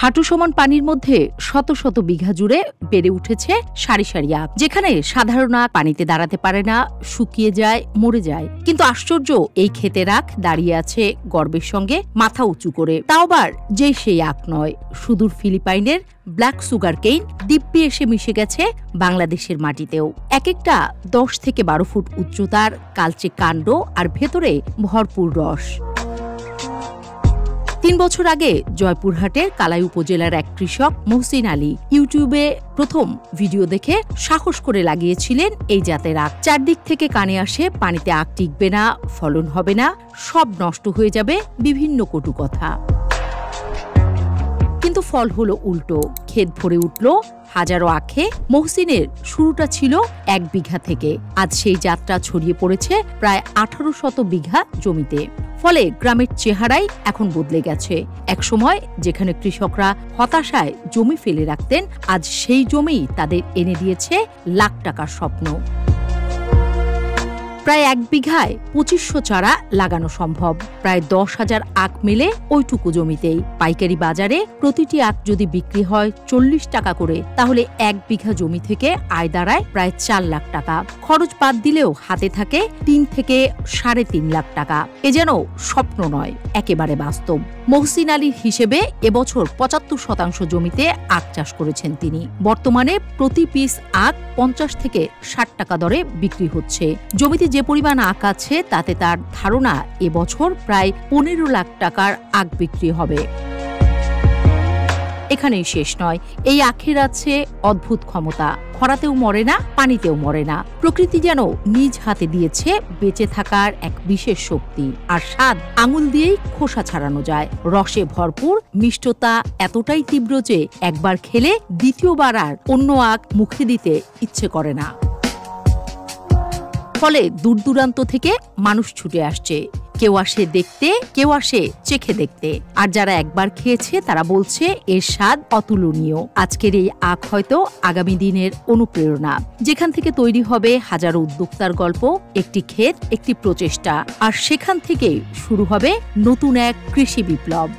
হাঁটু সমান পানির মধ্যে শত শত বিঘা জুড়ে বেড়ে উঠেছে সারি সারি আখ, যেখানে সাধারণ আখ পানিতে দাঁড়াতে পারে না, শুকিয়ে যায়, মরে যায়। কিন্তু আশ্চর্য, এই ক্ষেতের আখ দাঁড়িয়ে আছে গর্বের সঙ্গে মাথা উঁচু করে। তাও আবার যেই সেই আখ নয়, সুদূর ফিলিপাইনের ব্ল্যাক সুগার কেইন দিব্যি এসে মিশে গেছে বাংলাদেশের মাটিতেও। এক একটা 10 থেকে 12 ফুট উচ্চতার কালচে কাণ্ড আর ভেতরে ভরপুর রস। 3 বছর আগে জয়পুরহাটের কালাই উপজেলার এক কৃষক মহসিন আলী ইউটিউবে প্রথম ভিডিও দেখে সাহস করে লাগিয়েছিলেন এই জাতের আখ। চারদিক থেকে কানে আসে পানিতে আখ টিকবে না, ফলন হবে না, সব নষ্ট হয়ে যাবে, বিভিন্ন কটু কথা। কিন্তু ফল হলো উল্টো, ক্ষেত ভরে উঠল হাজারো আখে। মহসিনের শুরুটা ছিল 1 বিঘা থেকে, আজ সেই যাত্রা ছড়িয়ে পড়েছে প্রায় 1800 বিঘা জমিতে। ফলে গ্রামের চেহারাই এখন বদলে গেছে। একসময় যেখানে কৃষকরা হতাশায় জমি ফেলে রাখতেন, আজ সেই জমি তাদের এনে দিয়েছে লাখ টাকার স্বপ্ন। প্রায় 1 বিঘায় 2500 চারা লাগানো সম্ভব। প্রায় 10,000 আখ মেলে ওইটুকু জমিতেই। পাইকারি বাজারে প্রতিটি আখ যদি বিক্রি হয় 40 টাকা করে, তাহলে 1 বিঘা জমি থেকে আয় দাঁড়ায় প্রায় 4 লাখ টাকা। খরচ বাদ দিলেও হাতে থাকে 3 থেকে 3.5 লাখ টাকা। এ যেন স্বপ্ন নয়, একেবারে বাস্তব। মহসিন আলীর হিসেবে এবছর 75% জমিতে আখ চাষ করেছেন তিনি। বর্তমানে প্রতি পিস আখ 50 থেকে 60 টাকা দরে বিক্রি হচ্ছে। জমিতে যে পরিমাণ আখ আছে তাতে তার ধারণা এবছর প্রায় 15 লাখ টাকার আখ বিক্রি হবে। এখানেই শেষ নয়, এই আখের আছে অদ্ভুত ক্ষমতা। খরাতেও মরে না, পানিতেও মরে না। প্রকৃতি যেন নিজ হাতে দিয়েছে বেঁচে থাকার এক বিশেষ শক্তি। আর স্বাদ আঙুল দিয়েই খোসা ছাড়ানো যায়। রসে ভরপুর, মিষ্টতা এতটাই তীব্র যে একবার খেলে দ্বিতীয়বার আর অন্য আখ মুখে দিতে ইচ্ছে করে না। ফলে দূর দূরান্ত থেকে মানুষ ছুটে আসছে। কেউ আসে দেখতে, কেউ আসে চেখে দেখতে। আর যারা একবার খেয়েছে তারা বলছে এর স্বাদ অতুলনীয়। আজকের এই আখ হয়তো আগামী দিনের অনুপ্রেরণা, যেখান থেকে তৈরি হবে হাজারো উদ্যোক্তার গল্প, একটি ক্ষেত, একটি প্রচেষ্টা। আর সেখান থেকে শুরু হবে নতুন এক কৃষি বিপ্লব।